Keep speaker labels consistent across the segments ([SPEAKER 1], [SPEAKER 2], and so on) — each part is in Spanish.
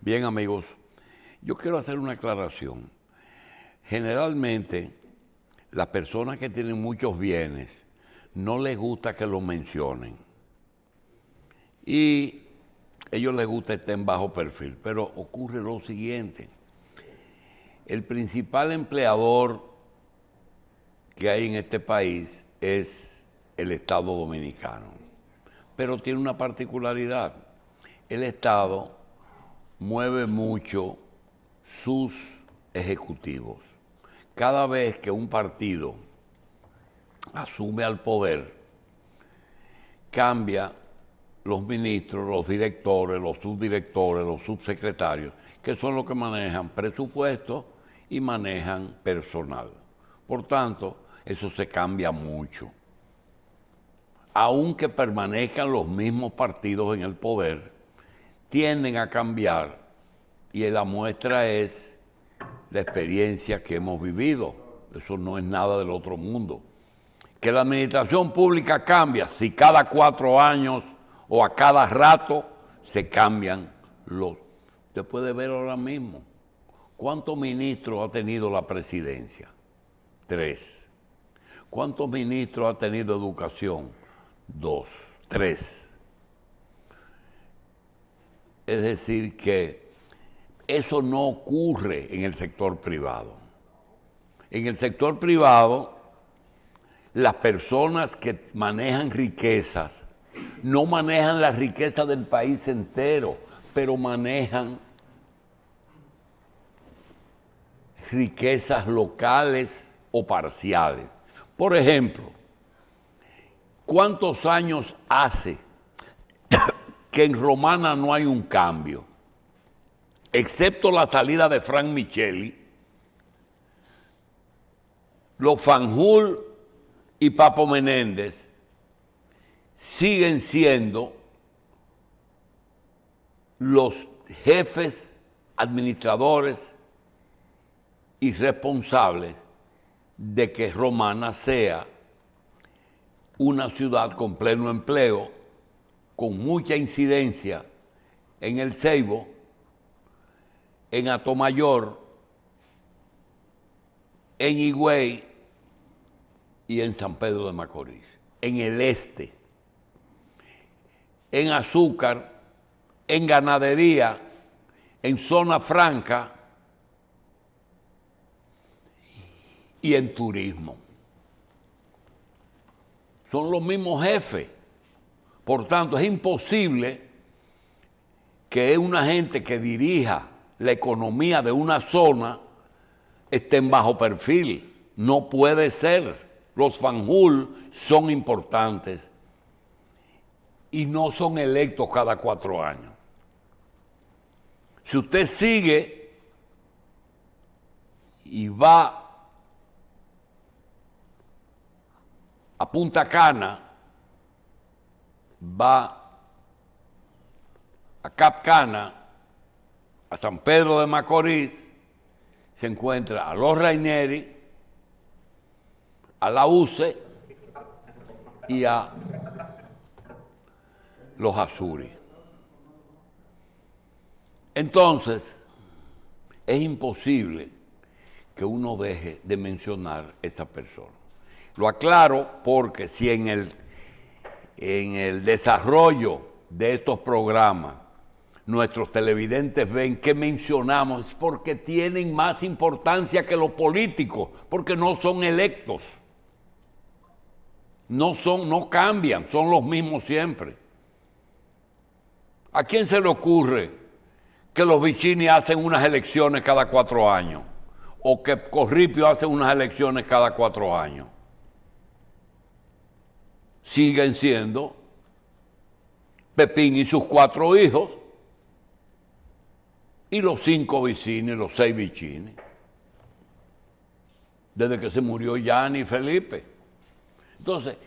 [SPEAKER 1] Bien, amigos, yo quiero hacer una aclaración. Generalmente, las personas que tienen muchos bienes no les gusta que los mencionen. Y a ellos les gusta estar en bajo perfil. Pero ocurre lo siguiente. El principal empleador que hay en este país es el Estado Dominicano. Pero tiene una particularidad. El Estado mueve mucho sus ejecutivos. Cada vez que un partido asume al poder, cambia los ministros, los directores, los subdirectores, los subsecretarios, que son los que manejan presupuestos y manejan personal. Por tanto, eso se cambia mucho. Aunque permanezcan los mismos partidos en el poder, tienden a cambiar, y la muestra es la experiencia que hemos vivido. Eso no es nada del otro mundo. Que la administración pública cambia, si cada 4 años o a cada rato se cambian los... Usted puede ver ahora mismo, ¿cuántos ministros ha tenido la presidencia? 3. ¿Cuántos ministros ha tenido educación? 2, 3. Es decir, que eso no ocurre en el sector privado. En el sector privado, las personas que manejan riquezas no manejan la riqueza del país entero, pero manejan riquezas locales o parciales. Por ejemplo, ¿cuántos años hace que en Romana no hay un cambio? Excepto la salida de Frank Micheli, los Fanjul y Papo Menéndez siguen siendo los jefes, administradores y responsables de que Romana sea una ciudad con pleno empleo, con mucha incidencia en el Ceibo, en Atomayor, en Higüey y en San Pedro de Macorís, en el este, en azúcar, en ganadería, en zona franca y en turismo. Son los mismos jefes. Por tanto, es imposible que una gente que dirija la economía de una zona esté en bajo perfil. No puede ser. Los Fanjul son importantes y no son electos cada 4 años. Si usted sigue y va a Punta Cana, va a Cap Cana, a San Pedro de Macorís, se encuentra a los Raineri, a la UCE y a los Azuri. Entonces, es imposible que uno deje de mencionar esa persona. Lo aclaro porque si en el desarrollo de estos programas nuestros televidentes ven que mencionamos, es porque tienen más importancia que los políticos, porque no son electos. No cambian, son los mismos siempre. ¿A quién se le ocurre que los Vicini hacen unas elecciones cada 4 años? O que Corripio hace unas elecciones cada 4 años. Siguen siendo Pepín y sus 4 hijos, y los 5 Vicini, los 6 Vicini, desde que se murió Gianni Felipe. Entonces,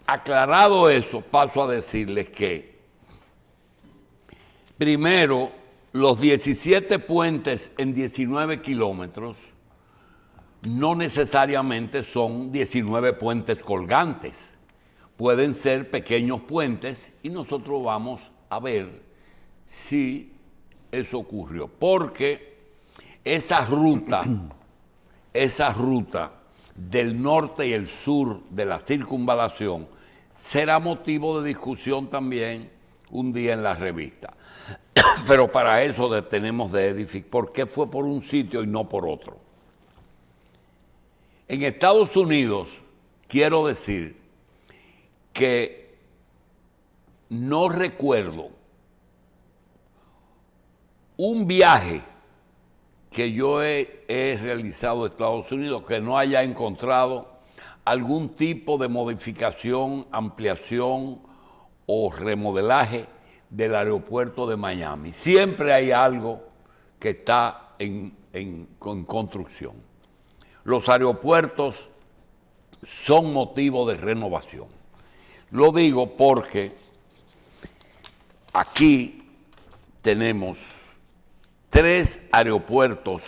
[SPEAKER 1] aclarado eso, paso a decirles que, primero, los 17 puentes en 19 kilómetros no necesariamente son 19 puentes colgantes. Pueden ser pequeños puentes y nosotros vamos a ver si eso ocurrió, porque esa ruta del norte y el sur de la circunvalación será motivo de discusión también un día en la revista. Pero para eso tenemos de edificar, ¿por qué fue por un sitio y no por otro? En Estados Unidos, quiero decir que no recuerdo un viaje que yo he realizado a Estados Unidos que no haya encontrado algún tipo de modificación, ampliación o remodelaje del aeropuerto de Miami. Siempre hay algo que está en construcción. Los aeropuertos son motivo de renovación. Lo digo porque aquí tenemos 3 aeropuertos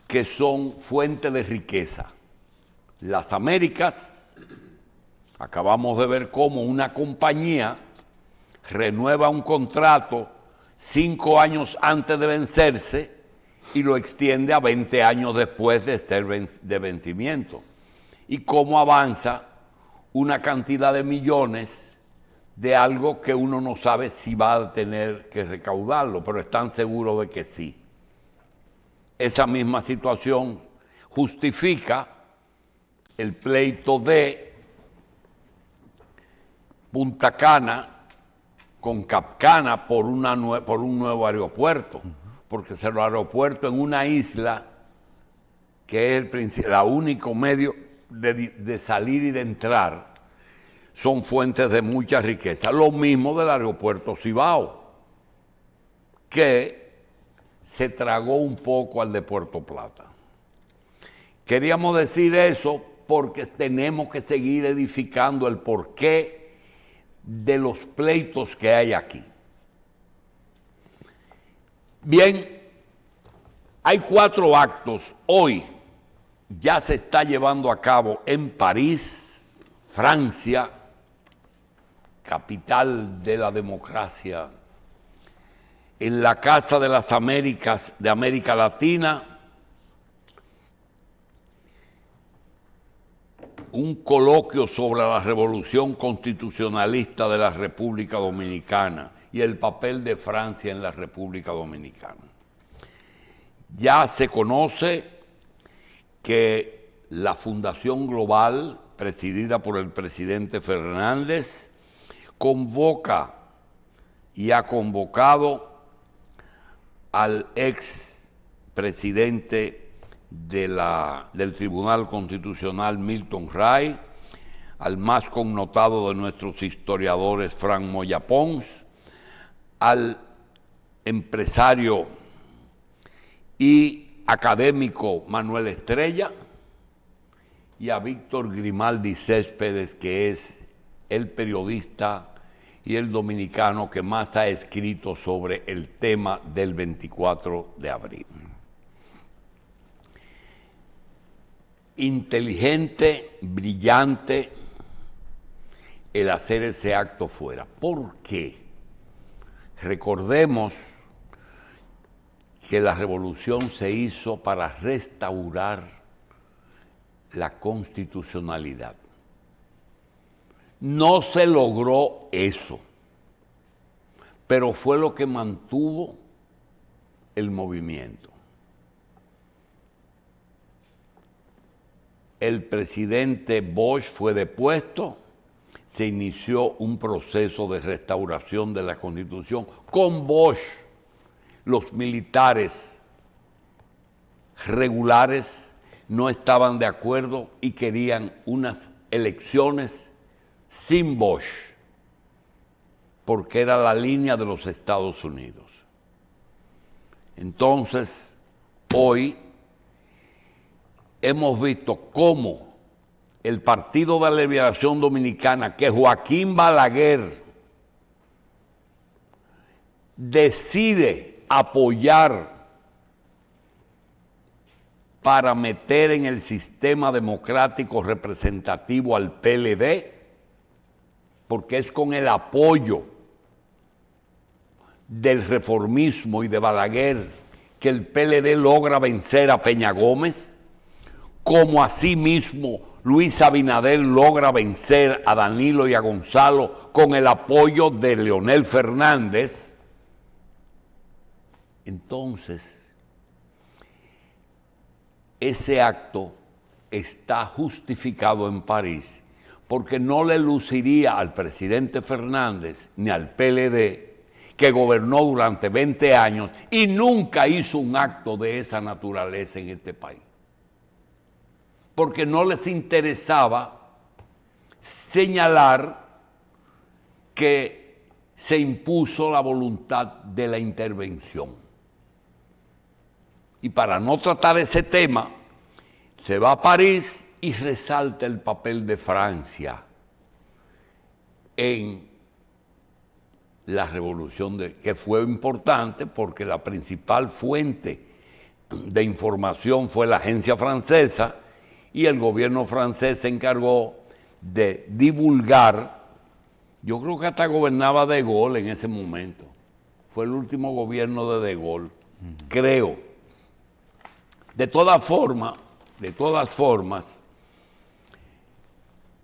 [SPEAKER 1] que son fuente de riqueza. Las Américas, acabamos de ver cómo una compañía renueva un contrato 5 años antes de vencerse y lo extiende a 20 años después de vencimiento. Y cómo avanza una cantidad de millones de algo que uno no sabe si va a tener que recaudarlo, pero están seguros de que sí. Esa misma situación justifica el pleito de Punta Cana con Capcana por un nuevo aeropuerto, porque es el aeropuerto en una isla que es el único medio de salir y de entrar, son fuentes de mucha riqueza. Lo mismo del aeropuerto Cibao, que se tragó un poco al de Puerto Plata. Queríamos decir eso porque tenemos que seguir edificando el porqué de los pleitos que hay aquí. Bien, hay 4 actos. Hoy ya se está llevando a cabo en París, Francia, capital de la democracia, en la Casa de las Américas de América Latina, un coloquio sobre la revolución constitucionalista de la República Dominicana y el papel de Francia en la República Dominicana. Ya se conoce que la Fundación Global, presidida por el presidente Fernández, convoca y ha convocado al ex presidente del Tribunal Constitucional, Milton Ray, al más connotado de nuestros historiadores, Frank Moya Pons, al empresario y académico Manuel Estrella y a Víctor Grimaldi Céspedes, que es el periodista y el dominicano que más ha escrito sobre el tema del 24 de abril. Inteligente, brillante el hacer ese acto fuera. ¿Por qué? Recordemos que la revolución se hizo para restaurar la constitucionalidad. No se logró eso, pero fue lo que mantuvo el movimiento. El presidente Bosch fue depuesto, se inició un proceso de restauración de la Constitución. Con Bosch, los militares regulares no estaban de acuerdo y querían unas elecciones sin Bosch, porque era la línea de los Estados Unidos. Entonces, hoy hemos visto cómo el Partido de la Liberación Dominicana, que Joaquín Balaguer decide apoyar para meter en el sistema democrático representativo al PLD, porque es con el apoyo del reformismo y de Balaguer que el PLD logra vencer a Peña Gómez, como asimismo Luis Abinader logra vencer a Danilo y a Gonzalo con el apoyo de Leonel Fernández, entonces ese acto está justificado en París porque no le luciría al presidente Fernández ni al PLD, que gobernó durante 20 años y nunca hizo un acto de esa naturaleza en este país, porque no les interesaba señalar que se impuso la voluntad de la intervención. Y para no tratar ese tema, se va a París y resalta el papel de Francia en la revolución, que fue importante porque la principal fuente de información fue la agencia francesa y el gobierno francés se encargó de divulgar. Yo creo que hasta gobernaba De Gaulle en ese momento. Fue el último gobierno de Gaulle, creo. De todas formas,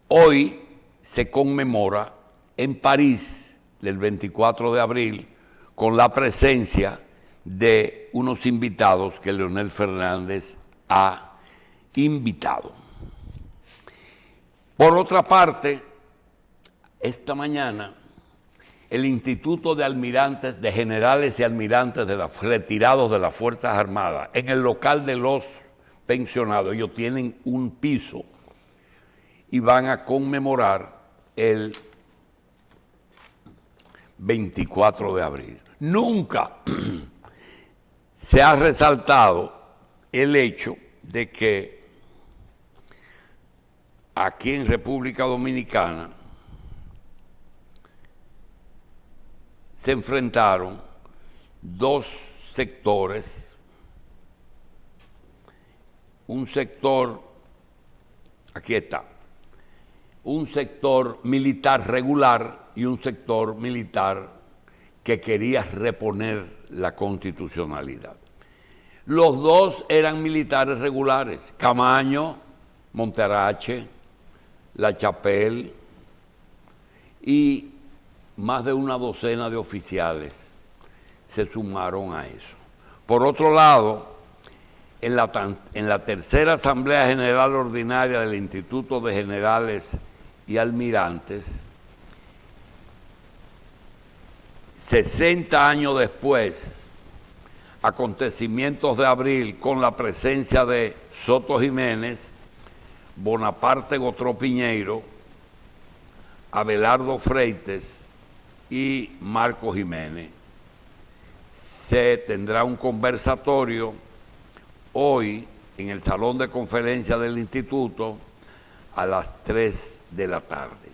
[SPEAKER 1] hoy se conmemora en París, el 24 de abril, con la presencia de unos invitados que Leonel Fernández ha invitado. Por otra parte, esta mañana, el Instituto de Almirantes, de Generales y Almirantes retirados de las Fuerzas Armadas, en el local de los pensionados, ellos tienen un piso y van a conmemorar el 24 de abril. Nunca se ha resaltado el hecho de que aquí en República Dominicana se enfrentaron dos sectores, un sector, aquí está, un sector militar regular y un sector militar que quería reponer la constitucionalidad. Los dos eran militares regulares, Camaño, Montarache, La Chapelle y más de una docena de oficiales se sumaron a eso. Por otro lado, en la tercera Asamblea General Ordinaria del Instituto de Generales y Almirantes, 60 años después, acontecimientos de abril con la presencia de Soto Jiménez, Bonaparte Gotró Piñeiro, Abelardo Freites y Marco Jiménez, se tendrá un conversatorio hoy en el salón de conferencia del instituto a las 3 de la tarde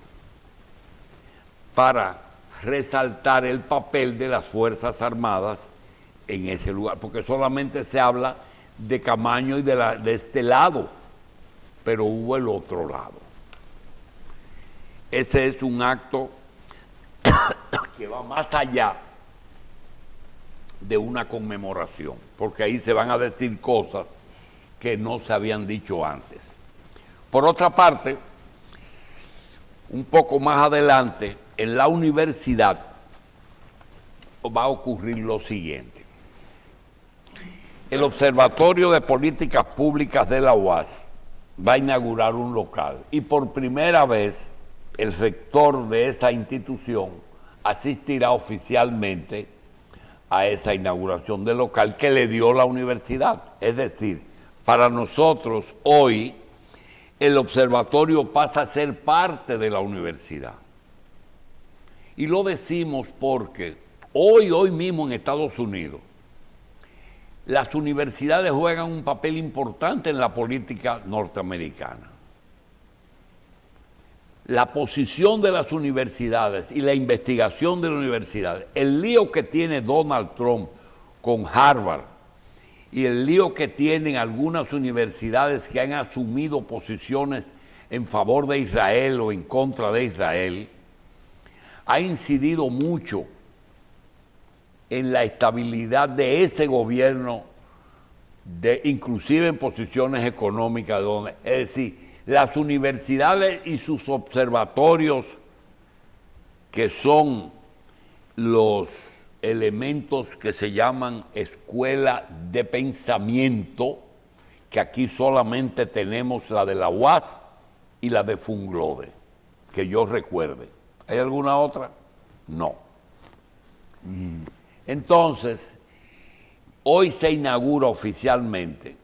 [SPEAKER 1] para resaltar el papel de las Fuerzas Armadas en ese lugar, porque solamente se habla de Camaño y de este lado, pero hubo el otro lado. Ese es un acto que va más allá de una conmemoración, porque ahí se van a decir cosas que no se habían dicho antes. Por otra parte, un poco más adelante, en la universidad va a ocurrir lo siguiente. El Observatorio de Políticas Públicas de la UAS va a inaugurar un local y por primera vez el rector de esa institución asistirá oficialmente a esa inauguración del local que le dio la universidad. Es decir, para nosotros hoy el observatorio pasa a ser parte de la universidad. Y lo decimos porque hoy mismo en Estados Unidos, las universidades juegan un papel importante en la política norteamericana. La posición de las universidades y la investigación de las universidades, el lío que tiene Donald Trump con Harvard y el lío que tienen algunas universidades que han asumido posiciones en favor de Israel o en contra de Israel, ha incidido mucho en la estabilidad de ese gobierno, inclusive en posiciones económicas, es decir, las universidades y sus observatorios, que son los elementos que se llaman escuela de pensamiento, que aquí solamente tenemos la de la UAS y la de Funglode, que yo recuerde. ¿Hay alguna otra? No. Entonces, hoy se inaugura oficialmente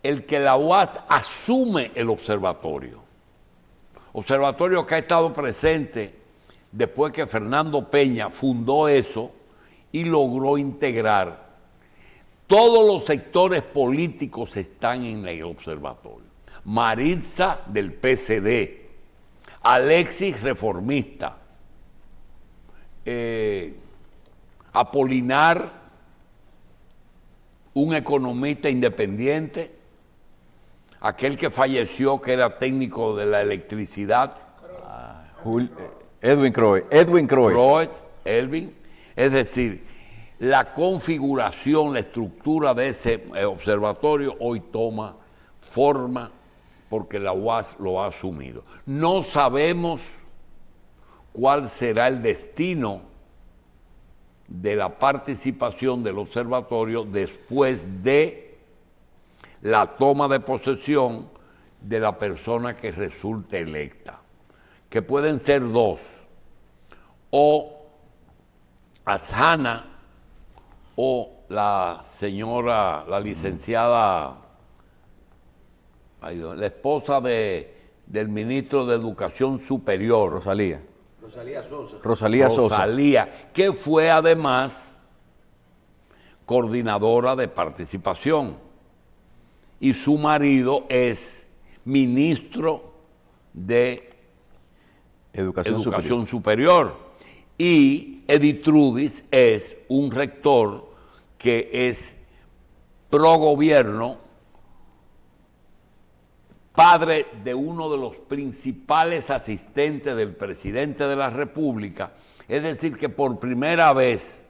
[SPEAKER 1] el que la UAS asume el observatorio que ha estado presente después que Fernando Peña fundó eso y logró integrar. Todos los sectores políticos están en el observatorio. Maritza del PCD, Alexis reformista, Apolinar, un economista independiente, aquel que falleció que era técnico de la electricidad,
[SPEAKER 2] Edwin Croix.
[SPEAKER 1] Es decir, la configuración, la estructura de ese observatorio hoy toma forma porque la UAS lo ha asumido. No sabemos cuál será el destino de la participación del observatorio después de la toma de posesión de la persona que resulte electa, que pueden ser dos, o Azana o la señora, la licenciada, la esposa del ministro de Educación Superior,
[SPEAKER 2] Rosalía Sosa.
[SPEAKER 1] Rosalía, que fue además coordinadora de participación, y su marido es ministro de Educación Superior. Y Editrudis es un rector que es pro gobierno, padre de uno de los principales asistentes del presidente de la República. Es decir, que por primera vez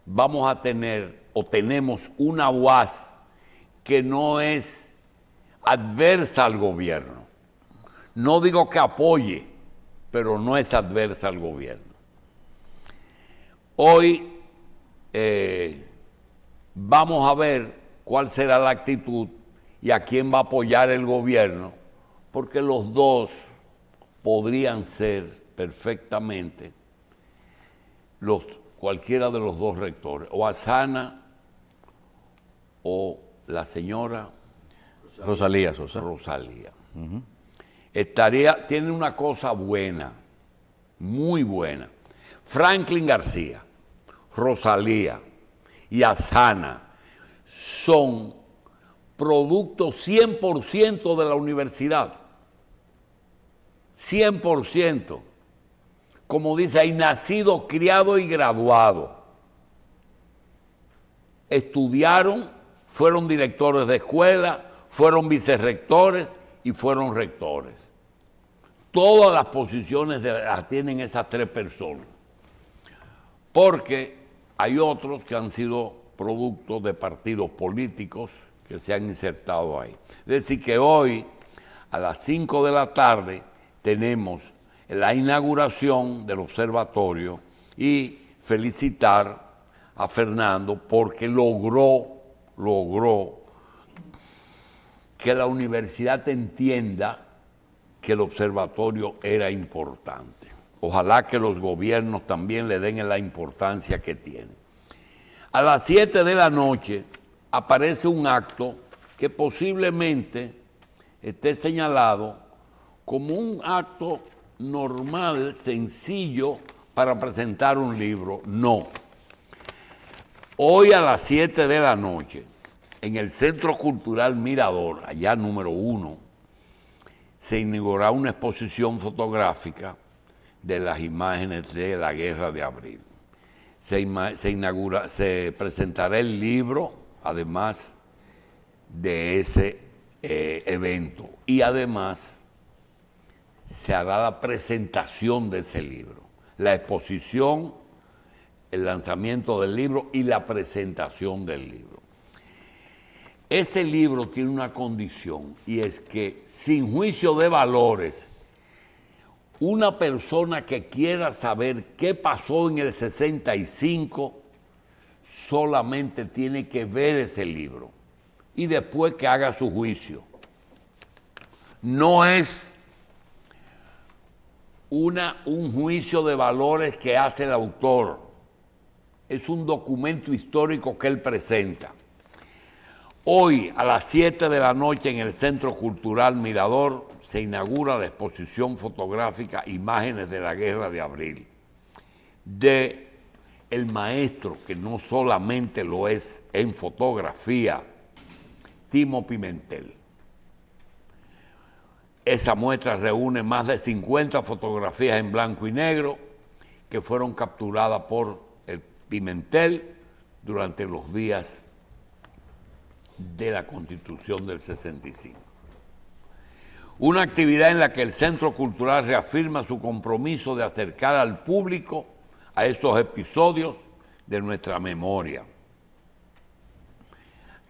[SPEAKER 1] vamos a tener o tenemos una UAS que no es adversa al gobierno. No digo que apoye, pero no es adversa al gobierno. Hoy vamos a ver cuál será la actitud y a quién va a apoyar el gobierno, porque los dos podrían ser perfectamente cualquiera de los dos rectores, o Azana o la señora
[SPEAKER 2] Rosalía Sosa.
[SPEAKER 1] Tiene una cosa buena, muy buena. Franklin García, Rosalía y Azana son productos 100% de la universidad. 100%. Como dice ahí, nacido, criado y graduado. Estudiaron, fueron directores de escuela, fueron vicerrectores y fueron rectores. Todas las posiciones las tienen esas tres personas. Porque hay otros que han sido productos de partidos políticos que se han insertado ahí. Es decir, que hoy a las 5 de la tarde tenemos la inauguración del observatorio y felicitar a Fernando porque logró que la universidad entienda que el observatorio era importante. Ojalá que los gobiernos también le den la importancia que tiene. A las 7 de la noche aparece un acto que posiblemente esté señalado como un acto normal, sencillo, para presentar un libro. No. Hoy a las 7 de la noche, en el Centro Cultural Mirador, allá número 1, se inaugurará una exposición fotográfica de las imágenes de la Guerra de Abril. Se presentará el libro, además de ese evento, y además se hará la presentación de ese libro. La exposición el lanzamiento del libro y la presentación del libro. Ese libro tiene una condición, y es que sin juicio de valores, una persona que quiera saber qué pasó en el 65 solamente tiene que ver ese libro y después que haga su juicio. No es un juicio de valores que hace el autor, es un documento histórico que él presenta. Hoy a las 7 de la noche en el Centro Cultural Mirador se inaugura la exposición fotográfica Imágenes de la Guerra de Abril, de el maestro, que no solamente lo es en fotografía, Timo Pimentel. Esa muestra reúne más de 50 fotografías en blanco y negro que fueron capturadas por el Pimentel durante los días de la Constitución del 65. Una actividad en la que el Centro Cultural reafirma su compromiso de acercar al público a esos episodios de nuestra memoria.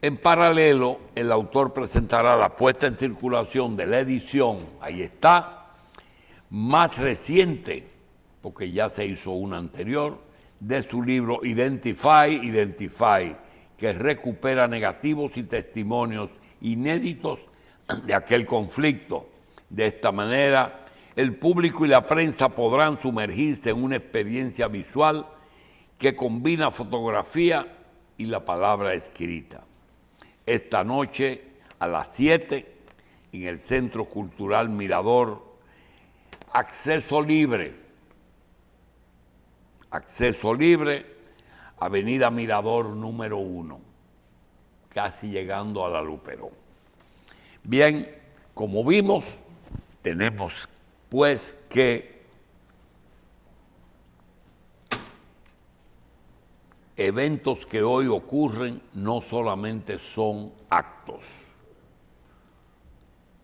[SPEAKER 1] En paralelo, el autor presentará la puesta en circulación de la edición, ahí está, más reciente, porque ya se hizo una anterior, de su libro Identify, que recupera negativos y testimonios inéditos de aquel conflicto. De esta manera, el público y la prensa podrán sumergirse en una experiencia visual que combina fotografía y la palabra escrita. Esta noche a las 7 en el Centro Cultural Mirador, acceso libre, Avenida Mirador número 1, casi llegando a la Luperón. Bien, como vimos, tenemos pues que eventos que hoy ocurren no solamente son actos.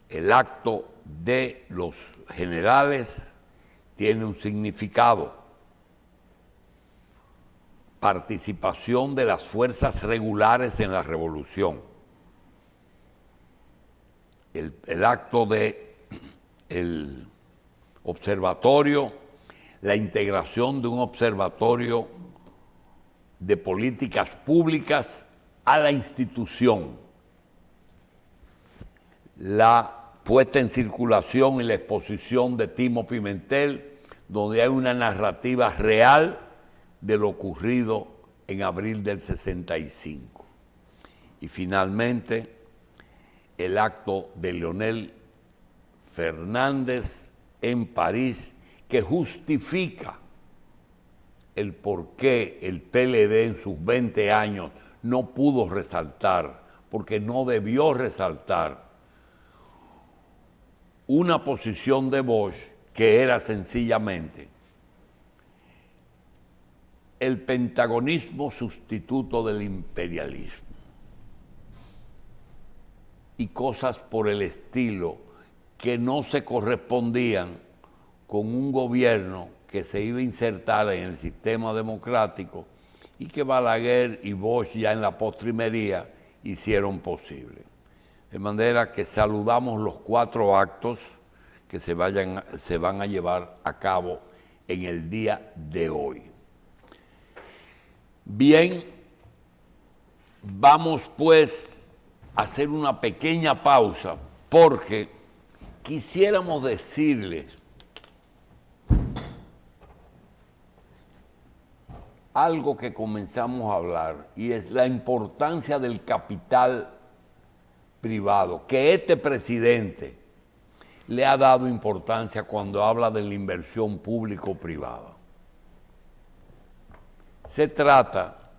[SPEAKER 1] El acto de los generales tiene un significado. Participación de las fuerzas regulares en la revolución. El acto del observatorio, la integración de un observatorio de políticas públicas a la institución, la puesta en circulación y la exposición de Timo Pimentel, donde hay una narrativa real de lo ocurrido en abril del 65. Y finalmente, el acto de Leonel Fernández en París, que justifica el por qué el PLD en sus 20 años no pudo resaltar, porque no debió resaltar, una posición de Bosch que era sencillamente el pentagonismo sustituto del imperialismo y cosas por el estilo que no se correspondían con un gobierno que se iba a insertar en el sistema democrático y que Balaguer y Bosch ya en la postrimería hicieron posible. De manera que saludamos los 4 actos que se van a llevar a cabo en el día de hoy. Bien, vamos pues a hacer una pequeña pausa porque quisiéramos decirles algo que comenzamos a hablar, y es la importancia del capital privado, que este presidente le ha dado importancia cuando habla de la inversión público-privada. Se trata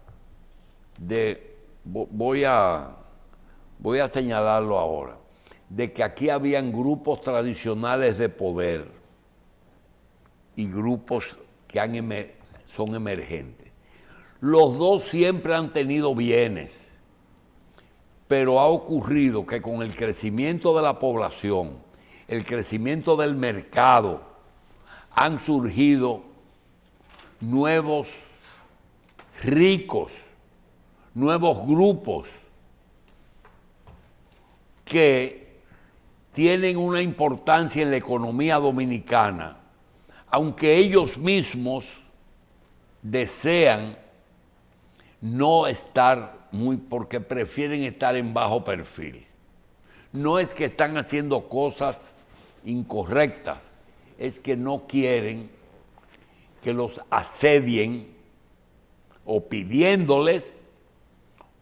[SPEAKER 1] de, voy a señalarlo ahora, de que aquí habían grupos tradicionales de poder y grupos que son emergentes. Los dos siempre han tenido bienes, pero ha ocurrido que con el crecimiento de la población, el crecimiento del mercado, han surgido nuevos ricos, nuevos grupos que tienen una importancia en la economía dominicana, aunque ellos mismos desean no estar porque prefieren estar en bajo perfil. No es que están haciendo cosas incorrectas, es que no quieren que los asedien o pidiéndoles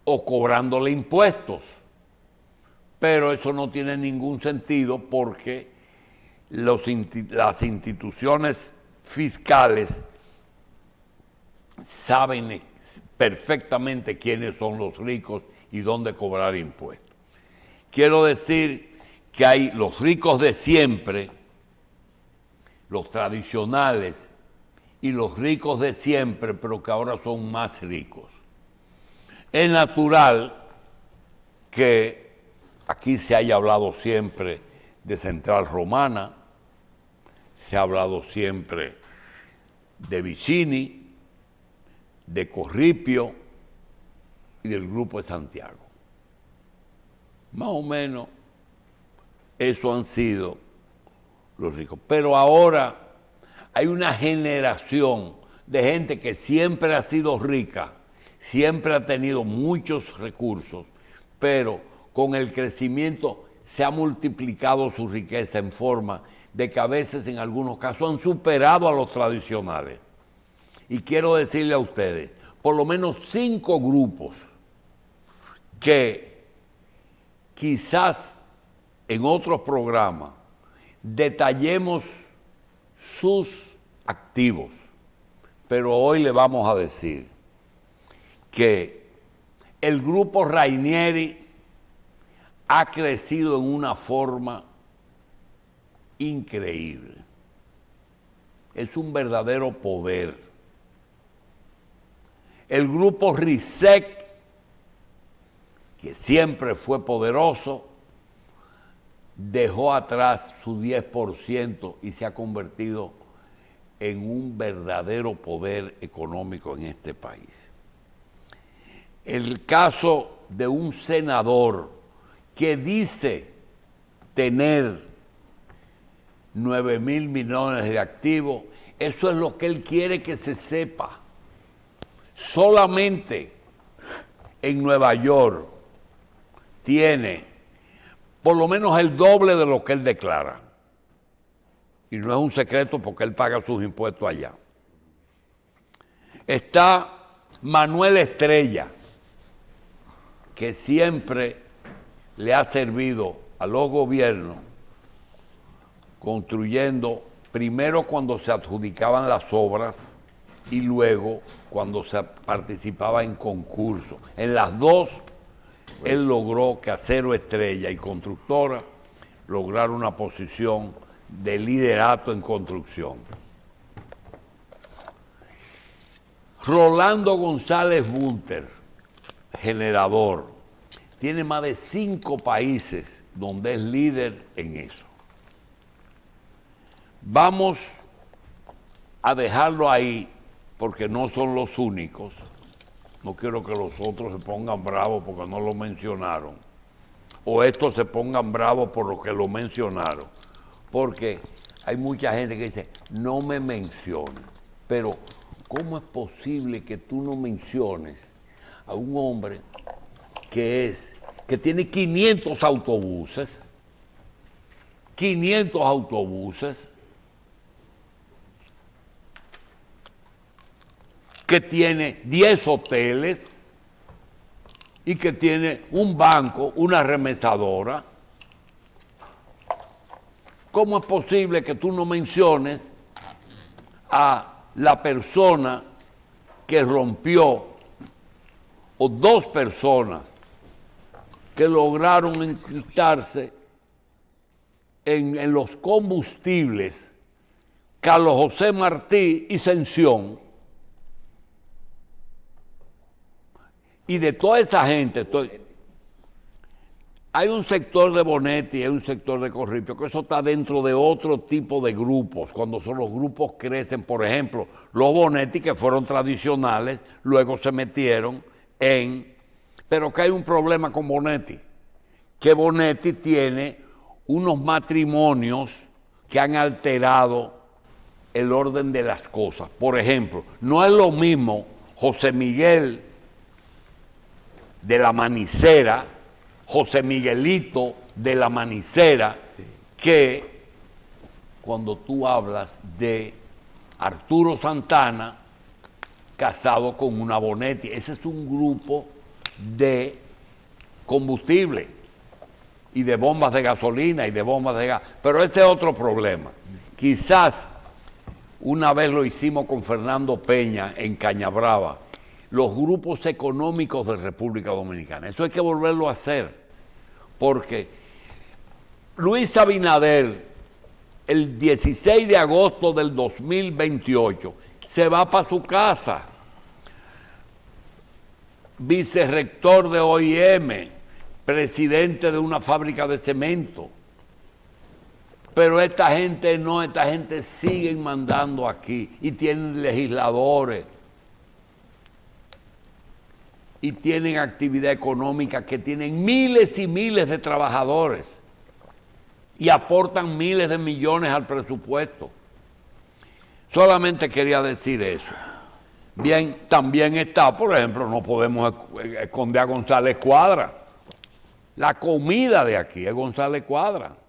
[SPEAKER 1] o cobrándole impuestos. Pero eso no tiene ningún sentido porque las instituciones fiscales saben perfectamente quiénes son los ricos y dónde cobrar impuestos. Quiero decir que hay los ricos de siempre, los tradicionales, y los ricos de siempre, pero que ahora son más ricos. Es natural que aquí se haya hablado siempre de Central Romana, se ha hablado siempre de Vicini, de Corripio y del Grupo de Santiago. Más o menos, eso han sido los ricos. Pero ahora hay una generación de gente que siempre ha sido rica, siempre ha tenido muchos recursos, pero con el crecimiento se ha multiplicado su riqueza en forma de que a veces en algunos casos han superado a los tradicionales. Y quiero decirle a ustedes, por lo menos 5 grupos que quizás en otros programas detallemos sus activos, pero hoy le vamos a decir que el grupo Rainieri ha crecido en una forma increíble. Es un verdadero poder. El grupo RISEC, que siempre fue poderoso, dejó atrás su 10% y se ha convertido en un verdadero poder económico en este país. El caso de un senador que dice tener 9,000 millones de activos, eso es lo que él quiere que se sepa. Solamente en Nueva York tiene por lo menos el doble de lo que él declara. Y no es un secreto porque él paga sus impuestos allá. Está Manuel Estrella, que siempre le ha servido a los gobiernos construyendo, primero cuando se adjudicaban las obras y luego cuando se participaba en concursos. En las dos, él logró que Acero Estrella y Constructora lograran una posición de liderato en construcción. Rolando González Bunter, generador, tiene más de 5 países donde es líder en eso. Vamos a dejarlo ahí porque no son los únicos. No quiero que los otros se pongan bravos porque no lo mencionaron. O estos se pongan bravos por lo que lo mencionaron. Porque hay mucha gente que dice, no me mencionen. Pero, ¿cómo es posible que tú no menciones a un hombre que tiene 500 autobuses? 500 autobuses. Que tiene 10 hoteles y que tiene un banco, una remesadora. ¿Cómo es posible que tú no menciones a la persona que rompió, o 2 personas que lograron enquistarse en los combustibles, Carlos José Martí y Sención? Y de toda esa gente, hay un sector de Bonetti y hay un sector de Corripio, que eso está dentro de otro tipo de grupos, cuando son los grupos crecen, por ejemplo, los Bonetti que fueron tradicionales, luego se metieron en... Pero que hay un problema con Bonetti, que Bonetti tiene unos matrimonios que han alterado el orden de las cosas. Por ejemplo, no es lo mismo José Miguel de la Manicera, José Miguelito de la Manicera, que cuando tú hablas de Arturo Santana casado con una Bonetti. Ese es un grupo de combustible y de bombas de gasolina y de bombas de gas. Pero ese es otro problema. Quizás una vez lo hicimos con Fernando Peña en Cañabrava, los grupos económicos de República Dominicana. Eso hay que volverlo a hacer, porque Luis Abinader, el 16 de agosto del 2028, se va para su casa, vicerrector de OIM, presidente de una fábrica de cemento. Pero esta gente no, esta gente sigue mandando aquí y tienen legisladores y tienen actividad económica que tienen miles y miles de trabajadores y aportan miles de millones al presupuesto. Solamente quería decir eso. Bien, también está, por ejemplo, no podemos esconder a González Cuadra. La comida de aquí es González Cuadra.